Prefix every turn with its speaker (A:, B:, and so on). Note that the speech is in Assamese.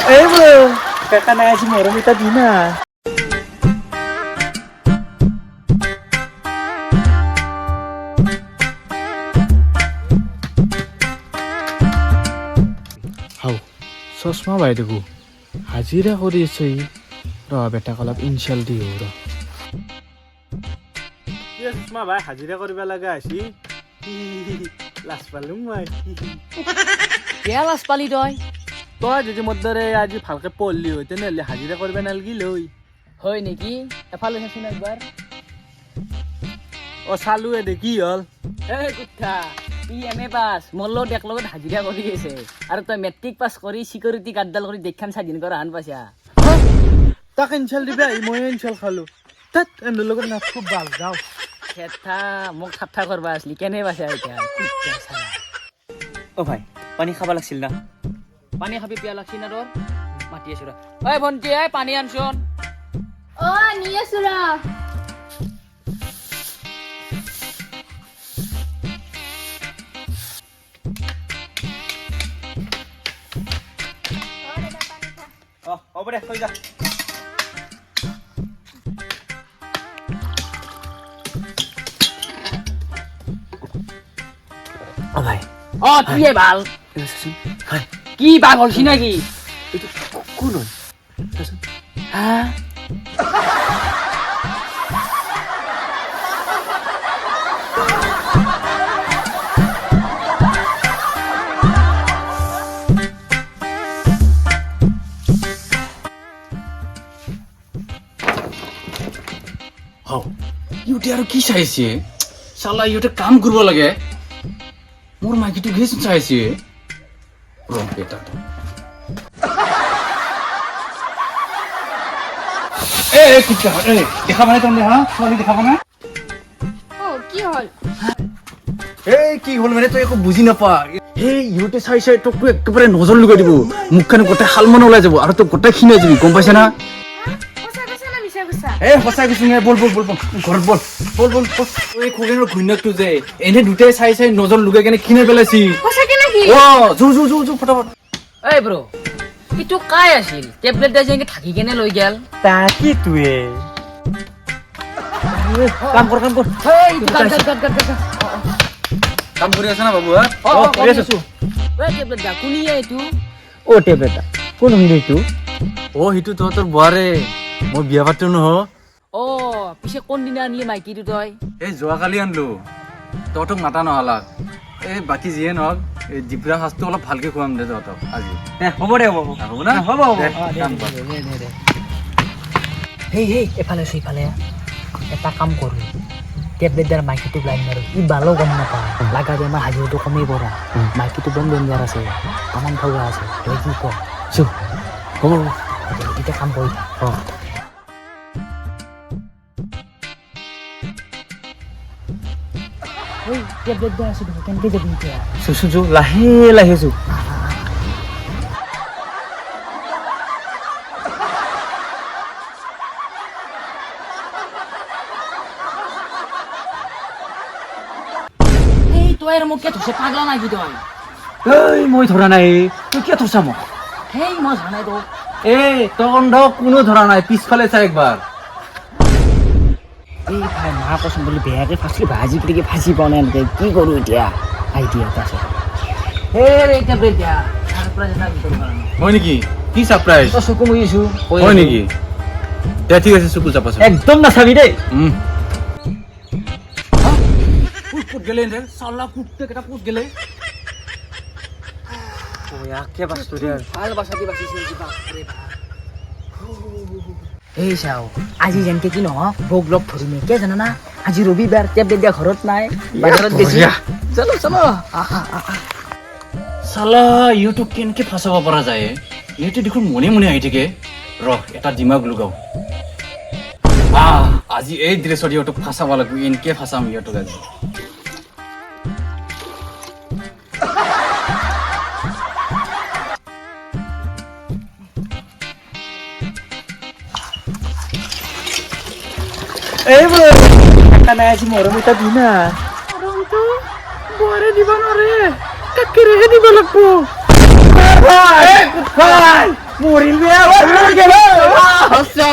A: Eh bro, kakak nasi moro minta dina. Hau, sosma বাইদেউ হাজিৰা কৰি আছে ৰ বেটা কলাপ ইনশাল দিও ৰ সসমা ভাই হাজিৰা কৰিব লাগা আছি লাজ পালো মই
B: কেয়া লাজ পালি তই
A: তই যদি মোৰ দৰে আজি ভালকে পঢ়লি হয় তেনেহ'লে হাজিৰা কৰিব নালাগিল হয়
B: হয় নেকি এফালে চাচোন একবাৰ
A: অ চালোৱে দে কি হ'ল
B: এই কুত্তা এম এ পাছ মোৰ লগত একলগত হাজিৰা কৰি আছে আৰু তই মেট্ৰিক পাছ কৰি চিকিউৰিটি গাৰ্ডডাল কৰি দেখান স্বাধীন কৰা হান পাইছা
A: তাক ইনশাল দিবা মই ইনশাল খালো তাত এন্দৰ লগত না খুব ভাল যাও
B: খেথা মোক ঠাট্টা কৰবা আসলি কেনে পাইছা এতিয়া কুত্তা চালা
C: অ ভাই পানী খাব লাগছিল না
B: পানী খাবি পিয়া লাগছি না তোৰ মাতি আছো ৰ ঐ ভণ্টি এই পানী আনচোন
D: অ নি আছো ৰ
C: অ হ'ব দে থৈ যা অ ভাই
B: অ তুই ভাল
C: ভাই
B: কি বাঘ হলছি নাকি
C: কোন হয়
B: হা
E: হাও ইউতে আৰু কি চাইছে চালা ইউতে কাম কৰিব লাগে মোৰ মাইকীটো গেছ চাইছে ৰং পেটাটো এ কিটা এ দেখা মানে তুমি হা ছোৱালী দেখা মানে
D: অ কি হল
E: এই কি হ'ল মানে তই একো বুজি নাপা এই ইউতে চাই চাই তোক একেবাৰে নজৰ লগাই দিব মুখখন গোটেই শালমন ওলাই যাব আৰু তোক গোটেই খিনাই যাবি গম পাইছা না
D: সঁচা কৈছা না মিছা কৈছা
E: এ সঁচাই কৈছো নে বল বল বল বল ঘৰত বল বল বল বল এই খগেনৰ ঘৈণীয়েকটো যে এনে দুটাই চাই চাই নজৰ লগাই কেনে খিনাই পেলাইছি
D: সঁচাকে নেকি
E: অ জু জু জু জু ফটাফট
B: এই ব্ৰ ইটো কাই আছিল টেবলেট দাই যেনেকে থাকি কেনে লৈ গেল
A: তাকি তুৱে
E: কাম কৰ
B: এই গাট গাট গাট গাট গাট
E: কাম কৰি আছা না বাবু হা
B: অ
E: কৰি আছো
B: এই টেবলেট দা কোনিয়ে এইটো
A: অ টেবলেটা কোন হয় এইটো
E: অ হিটো তহঁতৰ বুৱাৰে মই বিয়া পাতো নহ
B: অ পিছে কোন দিনা আনিলি মাইকীটো তই
E: এই যোৱাকালি আনলো তহঁতক মাতা নহলাক এই বাকী যিয়ে নহওক এই জিব্ৰা সাজটো অলপ ভালকে খুৱাম দে তহঁতক আজি
C: হ'ব দে হ'ব
E: হ'ব না
C: হ'ব হ'ব
E: দে, কাম কৰ।
B: হেই হেই এফালে আছো ইফালে এটা কাম কৰো টেবলেট দাৰ মাইকীটো লাইন মাৰো ই বালো গম নাপায় লাগা বেমাৰ হাজিৰাটো কমেই পৰা মাইকীটো বম ডেঞ্জাৰ আছে তামান ঠগা আছে তই কি ক চু হ'ব এতিয়া কাম কৰি থাক এই টেবলেট দাৰ আছো দেখোন কেনেকৈ যাবি এতিয়া
A: চু লাহে লাহে চু
B: এই তই আৰু মোক কিয় থৈছে পাগলা নাই কি তই
A: এই মই ধৰা নাই তই কিয় থৈছা মোক
B: হেই মই জানাই তোক
E: এই তখন কোনো ধৰা নাই পিছফালে চা একবাৰ
B: এই ভাই মা কচোন বুলি বেয়াকে ফাঁচলি ভাজি পিটিকি ফাঁচি পোৱা নাই এনেকে কি কৰোঁ এতিয়া আইডিয়া এটা আছে এই টেবলেট দিয়া ছাৰপ্ৰাইজ এটা ভিতৰৰ কাৰণে
E: হয় নেকি কি ছাৰপ্ৰাইজ
B: তই চকু মুহিছোঁ
E: হয় নেকি দে ঠিক আছে চকু চাপ
A: একদম নাচাবি দেই
E: ক'ত গেলে এনে চালা কুটে কেইটা ক'ত গেলে
A: ইয়াকে বাস্তু দে
B: ভাল বাচাদি বাচিছিল কিবা এই চাও আজি যেনকে কি নহওক ভোগ লগ ধৰিমে কিয় জানানা আজি ৰবিবাৰ টেবলেট দিয়া ঘৰত নাই বাজাৰত গেছি চলো চলো
E: চালা ইউটিউব কেনেকে ফাঁচাব পৰা যায় ইহঁতে দেখোন মনে মনে আহি থাকে ৰহ এটা দিমাগ লগাও আজি এই ড্ৰেছত ইহঁতক ফাঁচাব লাগিব এনেকে ফাঁচাম ইহঁতক আজি
A: এই bro kakak nasi moro minta dina
D: ৰংটো
A: বুৱাৰে দিব নোৱাৰে কাকিৰেহে দিব লাগিব
E: মৰিল বে, মৰিল বে। সঁচা